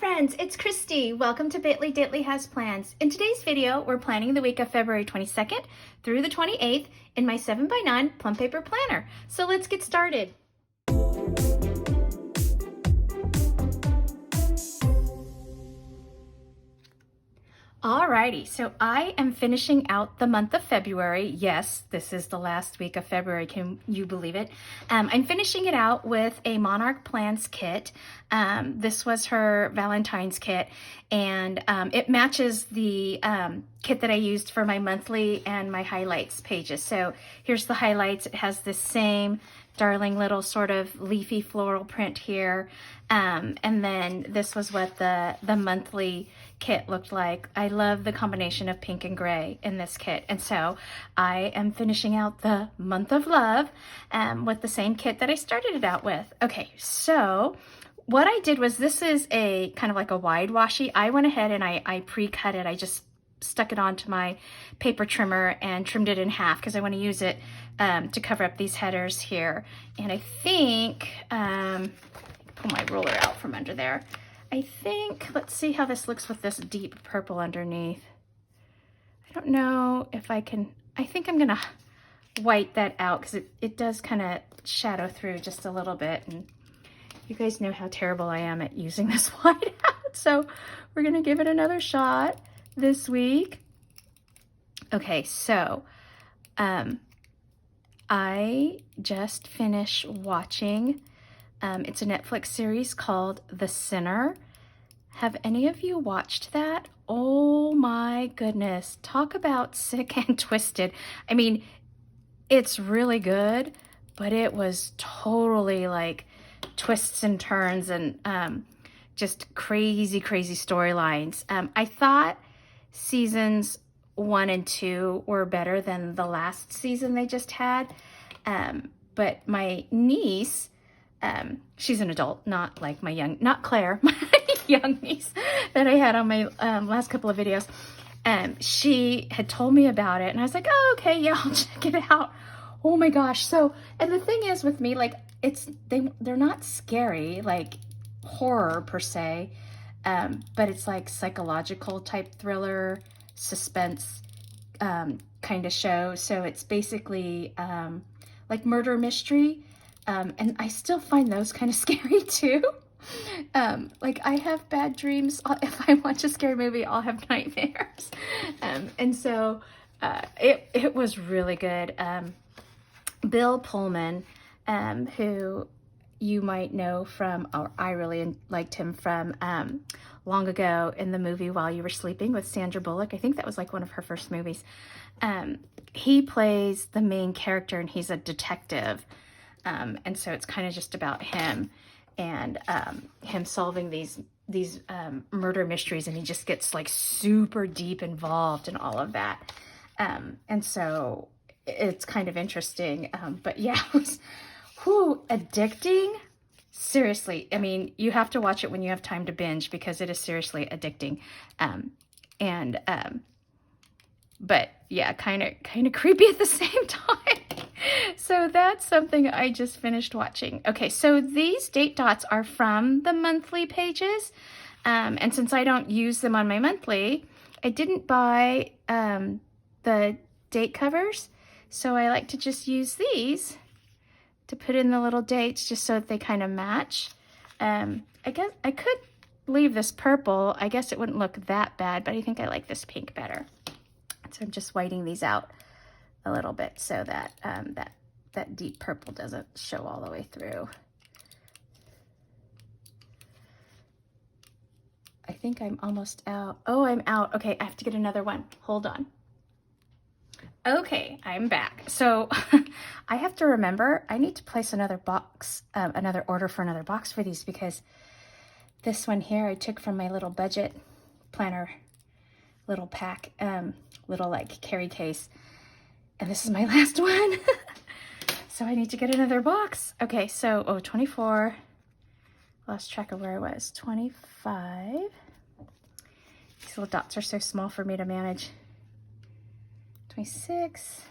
friends, it's Christy. Welcome to Bitly Ditley Has Plans. In today's video, we're planning the week of February 22nd through the 28th in my 7x9 plum paper planner. So let's get started. Alrighty, so I am finishing out the month of February. Yes, this is the last week of February, can you believe it? I'm finishing it out with a Monarch Plans kit. This was her Valentine's kit, and it matches the kit that I used for my monthly and my highlights pages. So here's the highlights. It has the same darling little sort of leafy floral print here. And then this was what the monthly kit looked like. I love the combination of pink and gray in this kit. And so I am finishing out the month of love with the same kit that I started it out with. Okay, so what I did was, this is a kind of like a wide washi. I went ahead and I pre-cut it. I just stuck it onto my paper trimmer and trimmed it in half because I want to use it to cover up these headers here. And I think, pull my ruler out from under there. I think, let's see how this looks with this deep purple underneath. I don't know if I can, I think I'm gonna white that out because it does kind of shadow through just a little bit. And you guys know how terrible I am at using this white out. So we're gonna give it another shot this week. Okay, so I just finished watching, it's a Netflix series called The Sinner. Have any of you watched that? Oh my goodness, talk about sick and twisted. I mean, it's really good, but it was totally like twists and turns and just crazy storylines. I thought seasons 1 and 2 were better than the last season they just had. But my niece, she's an adult, not like my young, not Claire, my young niece that I had on my last couple of videos. She had told me about it and I was like, oh, okay, yeah, I'll check it out. Oh my gosh. So, and the thing is with me, like they're not scary, like horror per se. But it's like psychological type thriller, suspense kind of show. So it's basically like murder mystery. And I still find those kind of scary too. Like I have bad dreams. If I watch a scary movie, I'll have nightmares. And so it was really good. Bill Pullman, who you might know from, or I really liked him from long ago in the movie While You Were Sleeping with Sandra Bullock. I think that was like one of her first movies. He plays the main character and he's a detective. And so it's kind of just about him and him solving these murder mysteries, and he just gets like super deep involved in all of that. And so it's kind of interesting. But yeah, it was addicting. Seriously, I mean, you have to watch it when you have time to binge because it is seriously addicting. But yeah, kind of creepy at the same time. So that's something I just finished watching. Okay, so these date dots are from the monthly pages. And since I don't use them on my monthly, I didn't buy the date covers. So I like to just use these to put in the little dates just so that they kind of match. I guess I could leave this purple. I guess it wouldn't look that bad, but I think I like this pink better. So I'm just whiting these out a little bit so that that deep purple doesn't show all the way through. I think I'm almost out. Oh, I'm out. Okay, I have to get another one. Hold on. Okay, I'm back. So I have to remember, I need to place another box, another order for another box for these, because this one here I took from my little budget planner, little pack, little like carry case. And this is my last one. So I need to get another box. Okay, so, 24, lost track of where I was, 25. These little dots are so small for me to manage. 26.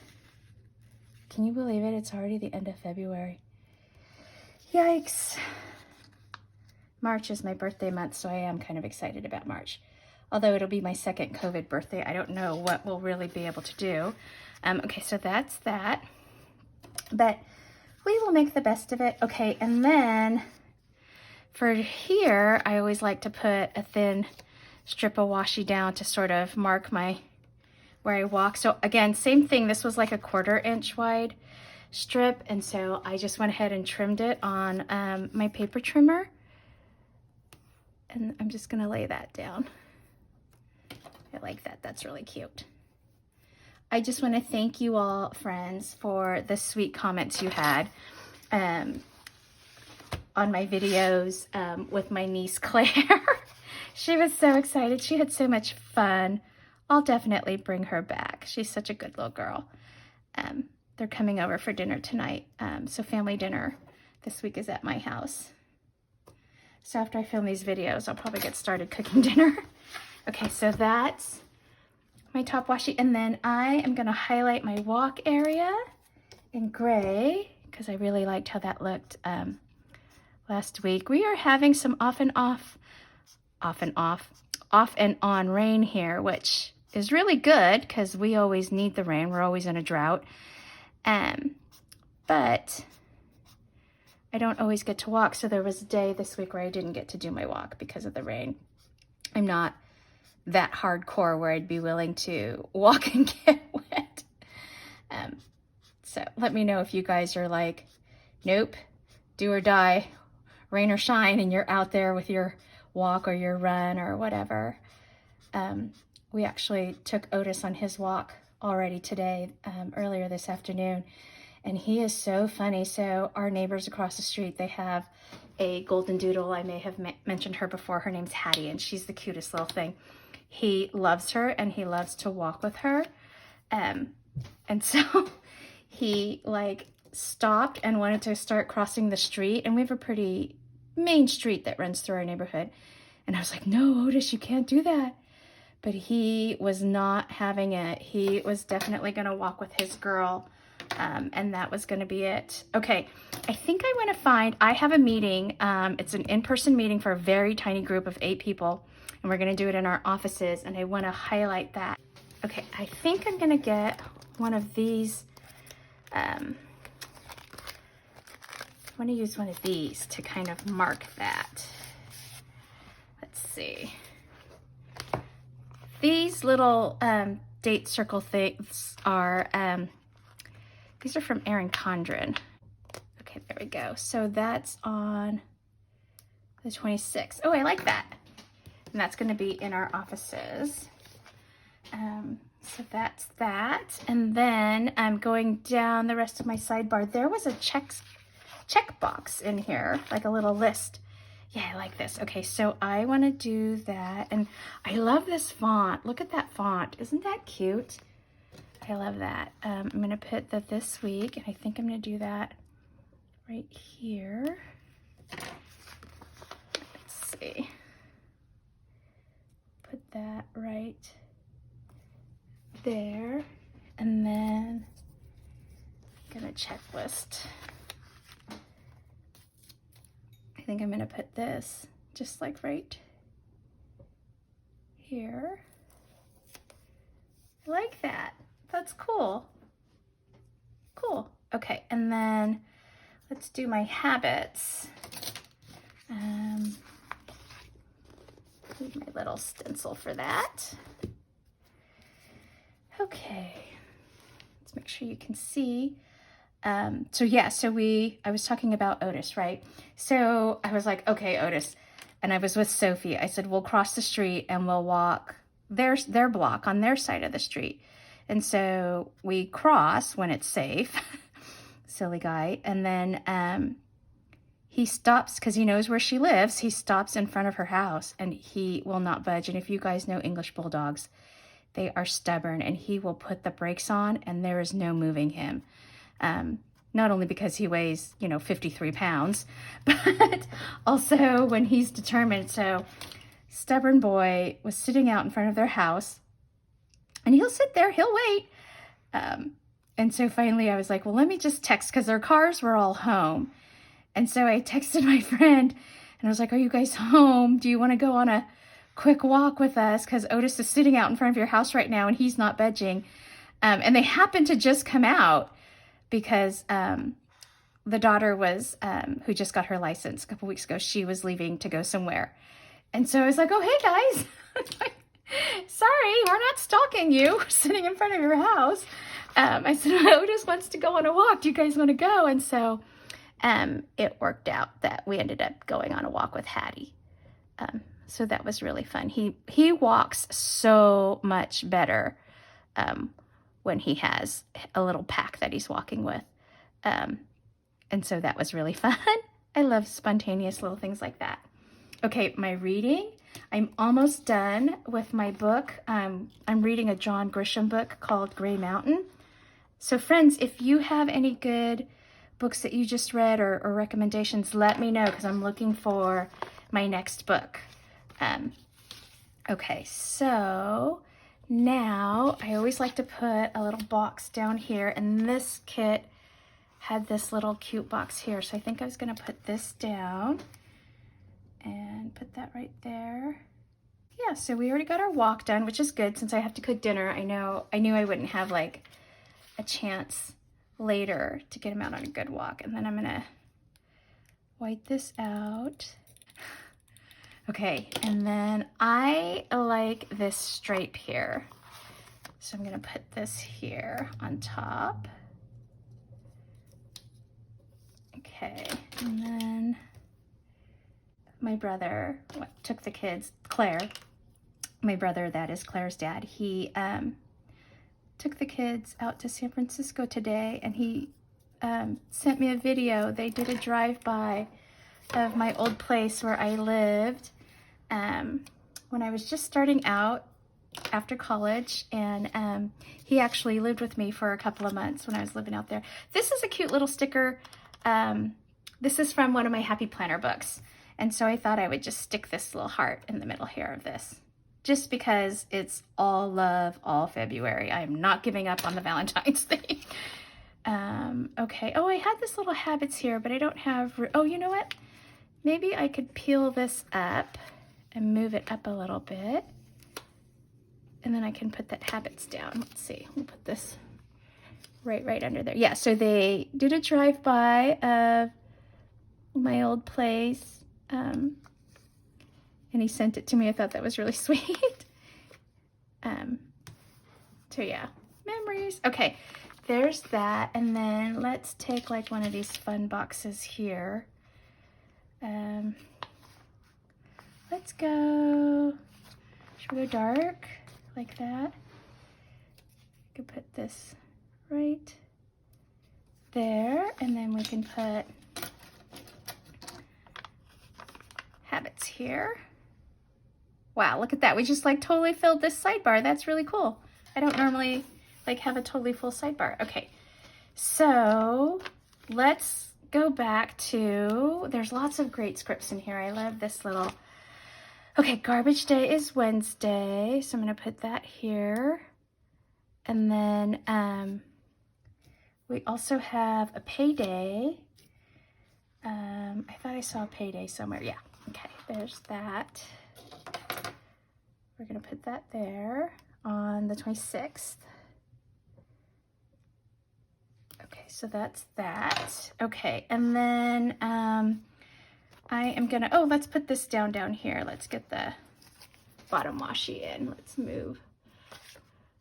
Can you believe it? It's already the end of February. Yikes. March is my birthday month, so I am kind of excited about March. Although it'll be my second COVID birthday, I don't know what we'll really be able to do. Okay, so that's that. But we will make the best of it. Okay, and then for here, I always like to put a thin strip of washi down to sort of mark where I walk. So again, same thing. This was like a 1/4 inch wide strip, and so I just went ahead and trimmed it on my paper trimmer. And I'm just gonna lay that down. I like that. That's really cute. I just want to thank you all, friends, for the sweet comments you had on my videos with my niece Claire. She was so excited. She had so much fun. I'll definitely bring her back. She's such a good little girl. They're coming over for dinner tonight. So family dinner this week is at my house. So after I film these videos, I'll probably get started cooking dinner. Okay, so that's my top washi. And then I am gonna highlight my walk area in gray because I really liked how that looked last week. We are having some off and on rain here, which is really good because we always need the rain. We're always in a drought. But I don't always get to walk. So there was a day this week where I didn't get to do my walk because of the rain. I'm not that hardcore where I'd be willing to walk and get wet. So let me know if you guys are like, nope, do or die, rain or shine, and you're out there with your walk or your run or whatever. We actually took Otis on his walk already today, earlier this afternoon, and he is so funny. So our neighbors across the street, they have a golden doodle. I may have mentioned her before. Her name's Hattie, and she's the cutest little thing. He loves her, and he loves to walk with her. And so he like stopped and wanted to start crossing the street, and we have a pretty main street that runs through our neighborhood. And I was like, no, Otis, you can't do that. But he was not having it. He was definitely going to walk with his girl, and that was going to be it. Okay, I think I want to find, I have a meeting. It's an in-person meeting for a very tiny group of 8 people, and we're going to do it in our offices, and I want to highlight that. Okay, I think I'm going to get one of these. I want to use one of these to kind of mark that. Let's see. These little date circle things are, these are from Erin Condren. Okay, there we go. So that's on the 26th. Oh, I like that. And that's going to be in our offices. So that's that. And then I'm going down the rest of my sidebar. There was a check box in here, like a little list. Yeah, I like this. Okay, so I want to do that. And I love this font. Look at that font. Isn't that cute? I love that. I'm going to put that this week, and I think I'm going to do that right here. Let's see. Put that right there. And then I'm going to checklist. I think I'm going to put this just like right here. I like that. That's cool. Cool. Okay, and then let's do my habits. Need my little stencil for that. Okay, let's make sure you can see. So yeah, I was talking about Otis, right? So I was like, okay, Otis, and I was with Sophie. I said, we'll cross the street and we'll walk their block on their side of the street. And so we cross when it's safe, silly guy. And then he stops because he knows where she lives. He stops in front of her house and he will not budge. And if you guys know English bulldogs, they are stubborn, and he will put the brakes on and there is no moving him. Not only because he weighs, 53 pounds, but also when he's determined. So stubborn boy was sitting out in front of their house, and he'll sit there, he'll wait. And so finally I was like, well, let me just text, because their cars were all home. And so I texted my friend And I was like, are you guys home? Do you want to go on a quick walk with us? Because Otis is sitting out in front of your house right now and he's not budging. And they happened to just come out because the daughter was, who just got her license a couple weeks ago, she was leaving to go somewhere. And so I was like, oh, hey guys, sorry, we're not stalking you. We're sitting in front of your house. I said, Otis wants to go on a walk. Do you guys want to go? And so it worked out that we ended up going on a walk with Hattie. So that was really fun. He walks so much better when he has a little pack that he's walking with. And so that was really fun. I love spontaneous little things like that. Okay, my reading. I'm almost done with my book. I'm reading a John Grisham book called Gray Mountain. So friends, if you have any good books that you just read or recommendations, let me know because I'm looking for my next book. Okay, so now I always like to put a little box down here, and this kit had this little cute box here. So I think I was gonna put this down and put that right there. Yeah, so we already got our walk done, which is good since I have to cook dinner. I knew I wouldn't have like a chance later to get him out on a good walk. And then I'm gonna white this out. Okay, and then I like this stripe here. So I'm gonna put this here on top. Okay, and then my brother took the kids, Claire, my brother, that is Claire's dad, he took the kids out to San Francisco today, and he sent me a video. They did a drive-by of my old place where I lived when I was just starting out after college, and he actually lived with me for a couple of months when I was living out there. This is a cute little sticker. This is from one of my Happy Planner books. And so I thought I would just stick this little heart in the middle here of this, just because it's all love, all February. I am not giving up on the Valentine's thing. Okay. Oh, I had this little habits here, but I don't have, oh, you know what? Maybe I could peel this up and move it up a little bit. And then I can put that habits down. Let's see, we'll put this right under there. Yeah, so they did a drive-by of my old place. And he sent it to me. I thought that was really sweet. So yeah, memories. Okay, there's that. And then let's take like one of these fun boxes here. Let's go, should we go dark like that? I could put this right there, and then we can put habits here. Wow, look at that. We just like totally filled this sidebar. That's really cool. I don't normally like have a totally full sidebar. Okay, so let's go back to, there's lots of great scripts in here. I love this little, okay, garbage day is Wednesday. So I'm gonna put that here. And then we also have a payday. I thought I saw a payday somewhere. Yeah, okay, there's that. We're gonna put that there on the 26th. Okay, so that's that. Okay, and then I am gonna, oh, let's put this down here. Let's get the bottom washi in. Let's move.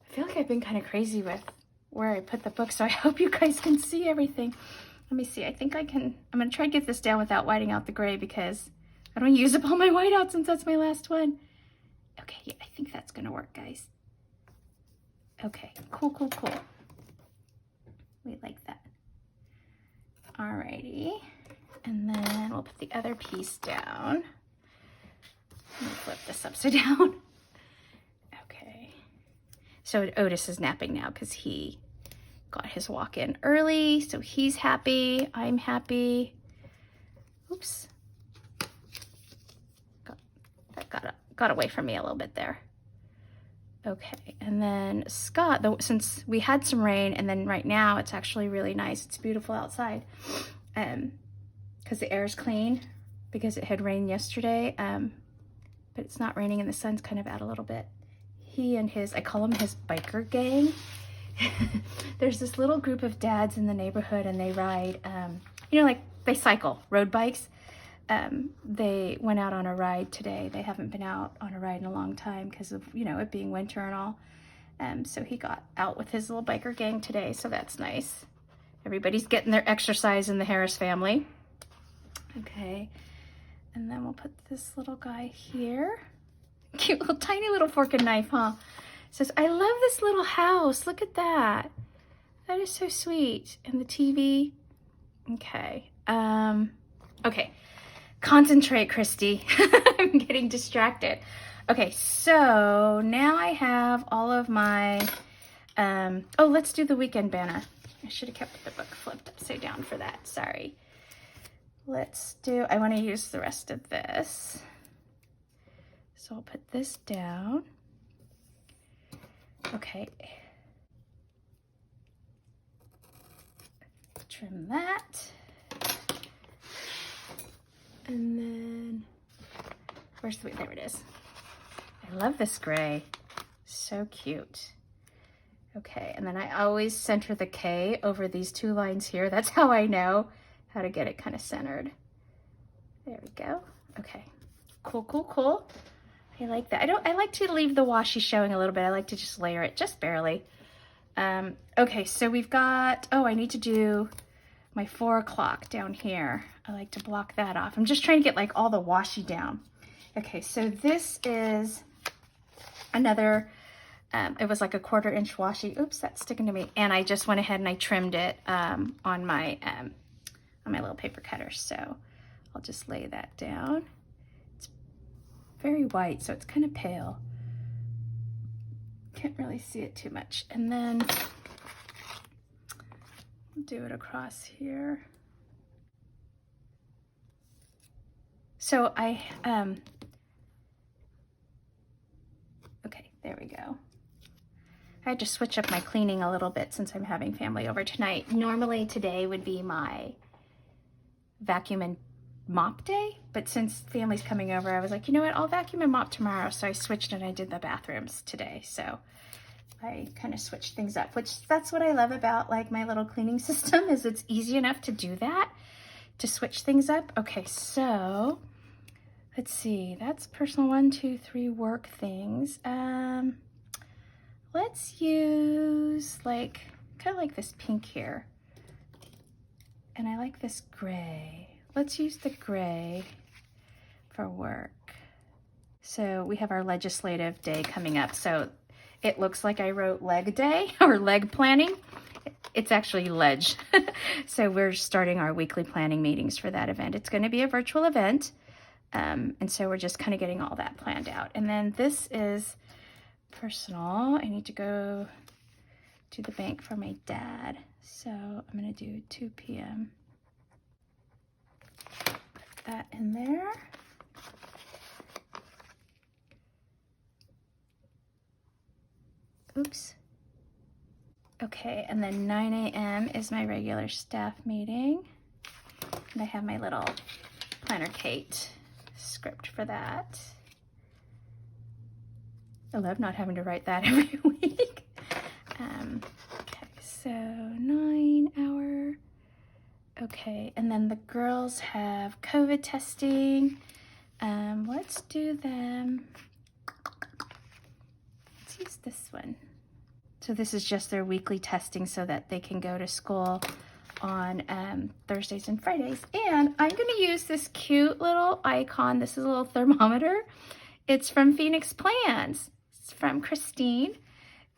I feel like I've been kind of crazy with where I put the book, so I hope you guys can see everything. Let me see, I think I can, I'm gonna try to get this down without whiting out the gray because I don't use up all my whiteout since that's my last one. Okay, yeah, I think that's gonna work, guys. Okay, cool. We like that. Alrighty, and then we'll put the other piece down. Let me flip this upside down. Okay, so Otis is napping now because he got his walk in early, so he's happy, I'm happy. Oops, that got away from me a little bit there. Okay, and then Scott, since we had some rain, and then right now it's actually really nice, it's beautiful outside, because the air is clean. because it had rained yesterday, but it's not raining and the sun's kind of out a little bit. He and his, I call him his biker gang. There's this little group of dads in the neighborhood and they ride, you know, like they cycle, road bikes. They went out on a ride today. They haven't been out on a ride in a long time because of, you know, it being winter and all. So he got out with his little biker gang today, so that's nice. Everybody's getting their exercise in the Harris family. Okay, and then we'll put this little guy here. Cute little tiny little fork and knife, huh? It says, I love this little house. Look at that. That is so sweet. And the TV. Okay. Okay. Concentrate, Christy. I'm getting distracted. Okay, so now I have all of my, oh, let's do the weekend banner. I should have kept the book flipped upside down for that. Sorry. Let's do, I want to use the rest of this. So I'll put this down. Okay. Trim that. And then, where's the, there it is. I love this gray. So cute. Okay, and then I always center the K over these two lines here. That's how I know how to get it kind of centered. There we go. Okay, cool, cool, cool. I like that. I like to leave the washi showing a little bit. I like to just layer it just barely. Okay, so we've got, oh, I need to do my 4 o'clock down here. I like to block that off. I'm just trying to get like all the washi down. Okay, so this is another, it was like a 1/4 inch washi. Oops, that's sticking to me. And I just went ahead and I trimmed it on my little paper cutter. So I'll just lay that down. It's very white, so it's kind of pale. Can't really see it too much. And then do it across here. So I, okay, there we go. I had to switch up my cleaning a little bit since I'm having family over tonight. Normally today would be my vacuum and mop day, but since family's coming over, I was like, you know what, I'll vacuum and mop tomorrow. So I switched and I did the bathrooms today. So I kind of switched things up, which that's what I love about like my little cleaning system is it's easy enough to do that, to switch things up. Okay, so let's see, that's personal 1, 2, 3 work things. Let's use like, kind of like this pink here. And I like this gray. Let's use the gray for work. So we have our legislative day coming up. So it looks like I wrote leg day or leg planning. It's actually ledge. So we're starting our weekly planning meetings for that event. It's going to be a virtual event. And so we're just kind of getting all that planned out. And then this is personal. I need to go to the bank for my dad. So I'm going to do 2 p.m. Put that in there. Oops. Okay, and then 9 a.m. is my regular staff meeting. And I have my little Planner Kate script for that. I love not having to write that every week. Okay, so 9 hour. Okay, and then the girls have COVID testing. Let's do them. Let's use this one. So this is just their weekly testing so that they can go to school on Thursdays and Fridays. And I'm gonna use this cute little icon. This is a little thermometer. It's from Phoenix Plans. It's from Christine.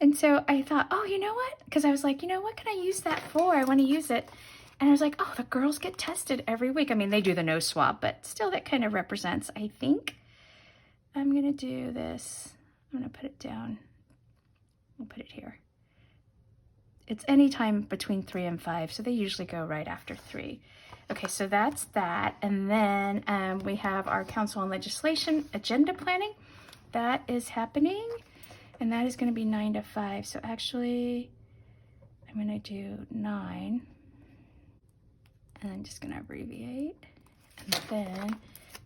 And so I thought, oh, you know what? Because I was like, you know, what can I use that for? I want to use it. And I was like, oh, the girls get tested every week. I mean, they do the nose swab, but still that kind of represents, I think. I'm going to do this. I'm going to put it down. We'll put it here. It's anytime between 3 and 5, so they usually go right after 3. Okay, so that's that. And then we have our council and legislation agenda planning. That is happening, and that is going to be 9 to 5. So actually, I'm going to do 9, and I'm just going to abbreviate. And then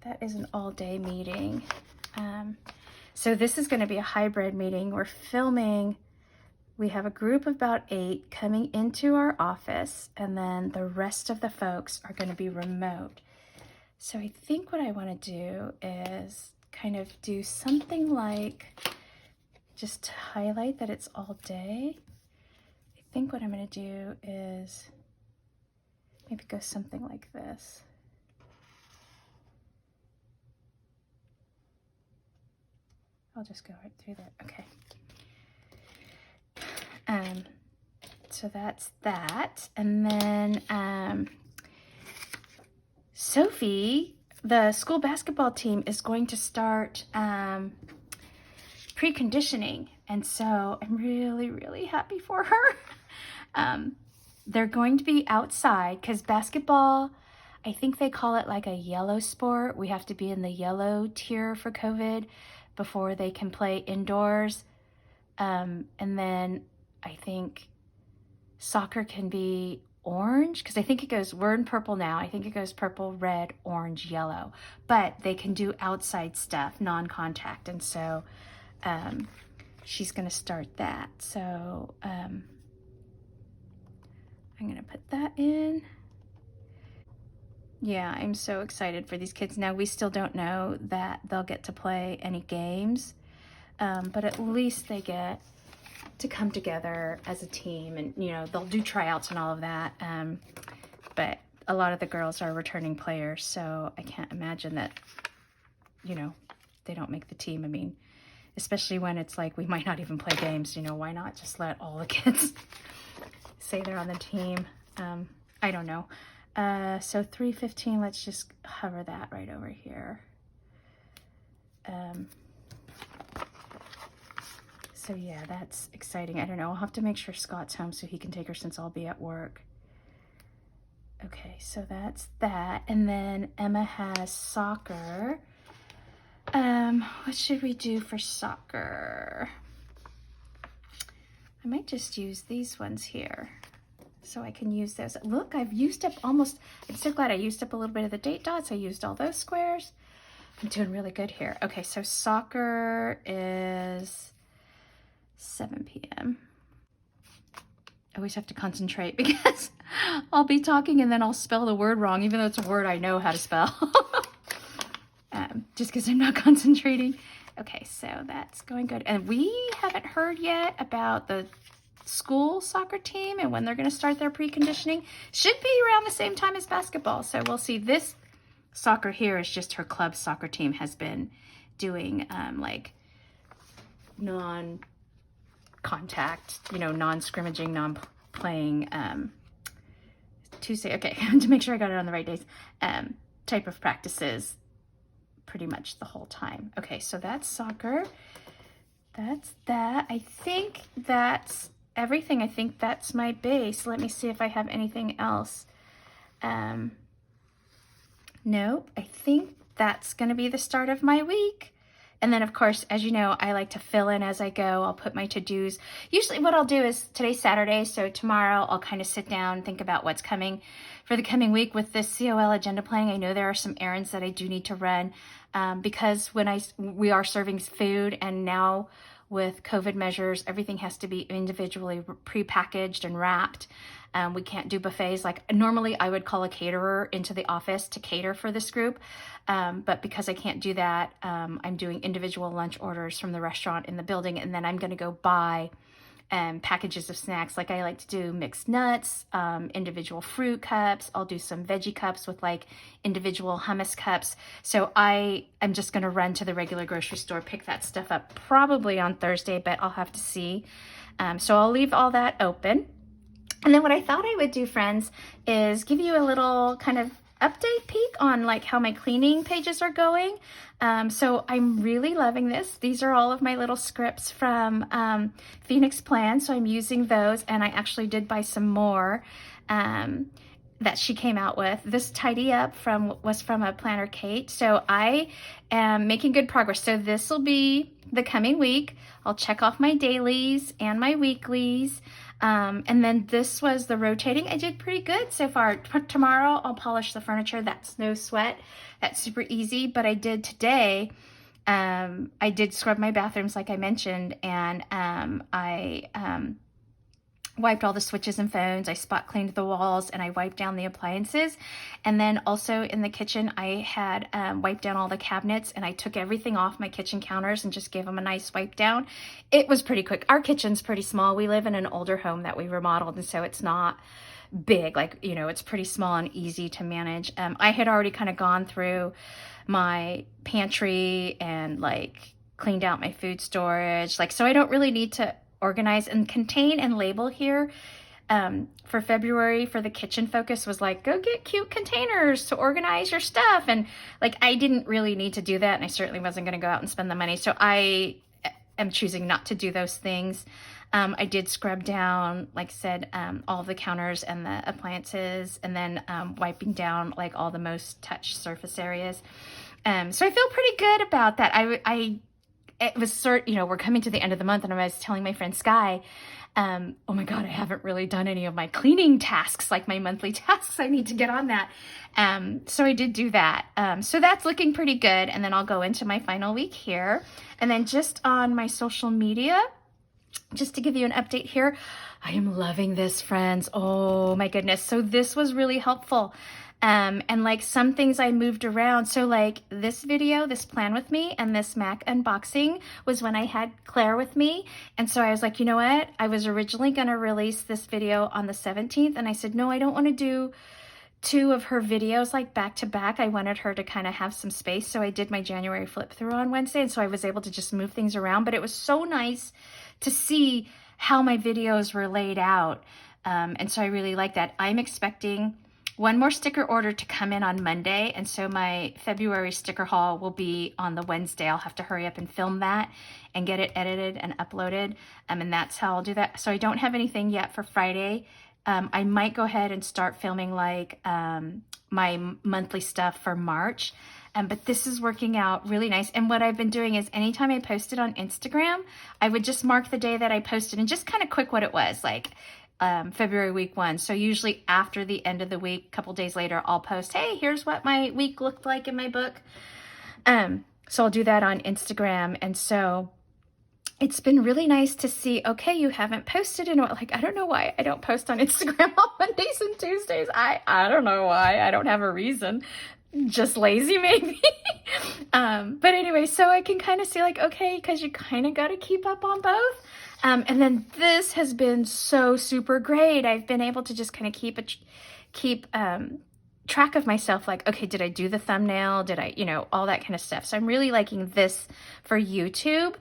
that is an all-day meeting. So this is going to be a hybrid meeting. We're filming. We have a group of about 8 coming into our office, and then the rest of the folks are going to be remote. So I think what I want to do is kind of do something like, just to highlight that it's all day. I think what I'm going to do is maybe go something like this. I'll just go right through there. Okay. So that's that. And then Sophie, the school basketball team, is going to start preconditioning. And so I'm really, really happy for her. They're going to be outside because basketball, I think they call it like a yellow sport. We have to be in the yellow tier for COVID before they can play indoors. And then I think soccer can be orange, because I think it goes, we're in purple now. I think it goes purple, red, orange, yellow. But they can do outside stuff, non-contact. And so she's going to start that. So I'm going to put that in. Yeah, I'm so excited for these kids. Now, we still don't know that they'll get to play any games, but at least they get to come together as a team, and, you know, they'll do tryouts and all of that. But a lot of the girls are returning players, so I can't imagine that, you know, they don't make the team. I mean, especially when it's like we might not even play games, you know, why not just let all the kids say they're on the team? I don't know. So 3:15, let's just hover that right over here. So yeah, that's exciting. I don't know, I'll have to make sure Scott's home so he can take her since I'll be at work. Okay, so that's that. And then Emma has soccer. What should we do for soccer? I might just use these ones here, so I can use those. Look, I've used up almost, I'm so glad I used up a little bit of the date dots. I used all those squares. I'm doing really good here. Okay, so soccer is 7 p.m. I always have to concentrate because I'll be talking and then I'll spell the word wrong, even though it's a word I know how to spell. Just because I'm not concentrating. Okay, so that's going good. And we haven't heard yet about the school soccer team and when they're going to start their preconditioning. Should be around the same time as basketball, so we'll see. This soccer here is just her club soccer team has been doing like non-contact, you know, non-scrimmaging, non-playing Tuesday, okay, to make sure I got it on the right days, type of practices pretty much the whole time. Okay, so that's soccer. That's that. I think that's everything. I think that's my base. Let me see if I have anything else. Nope, I think that's going to be the start of my week. And then, of course, as you know, I like to fill in as I go. I'll put my to-dos. Usually what I'll do is, today's Saturday, so tomorrow I'll kind of sit down and think about what's coming for the coming week with this COL agenda planning. I know there are some errands that I do need to run because when we are serving food, and now with COVID measures, everything has to be individually prepackaged and wrapped. We can't do buffets. Like normally I would call a caterer into the office to cater for this group. But because I can't do that, I'm doing individual lunch orders from the restaurant in the building. And then I'm going to go buy packages of snacks. Like I like to do mixed nuts, individual fruit cups. I'll do some veggie cups with like individual hummus cups. So I'm just going to run to the regular grocery store, pick that stuff up probably on Thursday, but I'll have to see. So I'll leave all that open. And then what I thought I would do, friends, is give you a little kind of update peek on like how my cleaning pages are going. So I'm really loving this. These are all of my little scripts from Phoenix Plans. So I'm using those, and I actually did buy some more that she came out with. This Tidy Up was from a planner Kate. So I am making good progress. So this will be the coming week. I'll check off my dailies and my weeklies. And then this was the rotating. I did pretty good so far. Tomorrow I'll polish the furniture. That's no sweat. That's super easy. But I did today, I did scrub my bathrooms like I mentioned, and I wiped all the switches and phones. I spot cleaned the walls, and I wiped down the appliances. And then also in the kitchen, I had wiped down all the cabinets, and I took everything off my kitchen counters and just gave them a nice wipe down. It was pretty quick. Our kitchen's pretty small. We live in an older home that we remodeled, and so it's not big. Like, you know, it's pretty small and easy to manage. I had already kind of gone through my pantry and like cleaned out my food storage. Like, so I don't really need to organize and contain and label here. For February, for the kitchen focus was like, go get cute containers to organize your stuff. And like, I didn't really need to do that. And I certainly wasn't going to go out and spend the money. So I am choosing not to do those things. I did scrub down, like I said, all the counters and the appliances, and then wiping down like all the most touched surface areas. So I feel pretty good about that. It was you know, we're coming to the end of the month, and I was telling my friend Sky, oh my God, I haven't really done any of my cleaning tasks, like my monthly tasks. I need to get on that. So I did do that. So that's looking pretty good. And then I'll go into my final week here. And then just on my social media, just to give you an update here, I am loving this, friends. Oh my goodness. So this was really helpful. And like some things I moved around. So like this video, this plan with me, and this Mac unboxing was when I had Claire with me. And so I was like, you know what? I was originally going to release this video on the 17th. And I said, no, I don't want to do 2 of her videos like back to back. I wanted her to kind of have some space. So I did my January flip through on Wednesday. And so I was able to just move things around, but it was so nice to see how my videos were laid out. And so I really like that. I'm expecting one more sticker order to come in on Monday. And so my February sticker haul will be on the Wednesday. I'll have to hurry up and film that and get it edited and uploaded. And that's how I'll do that. So I don't have anything yet for Friday. I might go ahead and start filming like my monthly stuff for March. But this is working out really nice. And what I've been doing is anytime I posted on Instagram, I would just mark the day that I posted and just kind of quick what it was, like February week 1. So usually after the end of the week, a couple days later, I'll post, hey, here's what my week looked like in my book. So I'll do that on Instagram. And so it's been really nice to see, okay, you haven't posted in a while. Like, I don't know why I don't post on Instagram on Mondays and Tuesdays. I don't know why. I don't have a reason. Just lazy maybe. But anyway, so I can kind of see like, okay, because you kind of got to keep up on both. And then this has been so super great. I've been able to just kind of keep track of myself. Like, okay, did I do the thumbnail? Did I, you know, all that kind of stuff. So I'm really liking this for YouTube.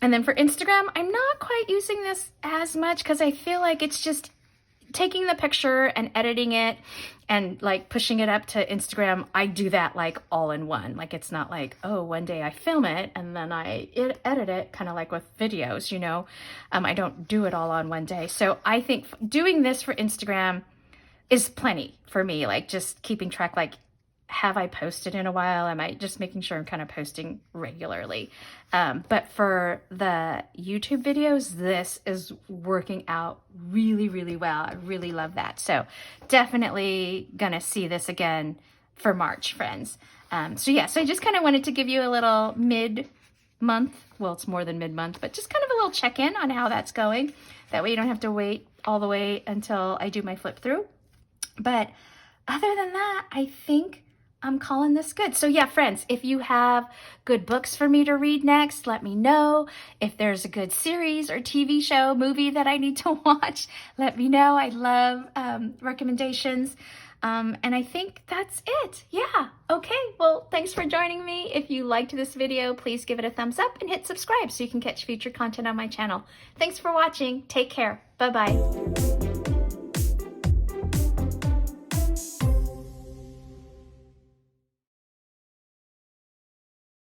And then for Instagram, I'm not quite using this as much because I feel like it's just taking the picture and editing it and like pushing it up to Instagram. I do that like all in one. Like, it's not like, oh, one day I film it and then I edit it, kind of like with videos, you know. I don't do it all on one day. So I think doing this for Instagram is plenty for me. Like, just keeping track, like, have I posted in a while? Am I just making sure I'm kind of posting regularly? But for the YouTube videos, this is working out really, really well. I really love that. So definitely gonna see this again for March, friends. So yeah, so I just kind of wanted to give you a little mid-month, well, it's more than mid-month, but just kind of a little check-in on how that's going. That way you don't have to wait all the way until I do my flip through. But other than that, I think I'm calling this good. So yeah, friends, if you have good books for me to read next, let me know. If there's a good series or TV show, movie that I need to watch, let me know. I love recommendations. And I think that's it. Yeah. Okay. Well, thanks for joining me. If you liked this video, please give it a thumbs up and hit subscribe so you can catch future content on my channel. Thanks for watching. Take care. Bye-bye.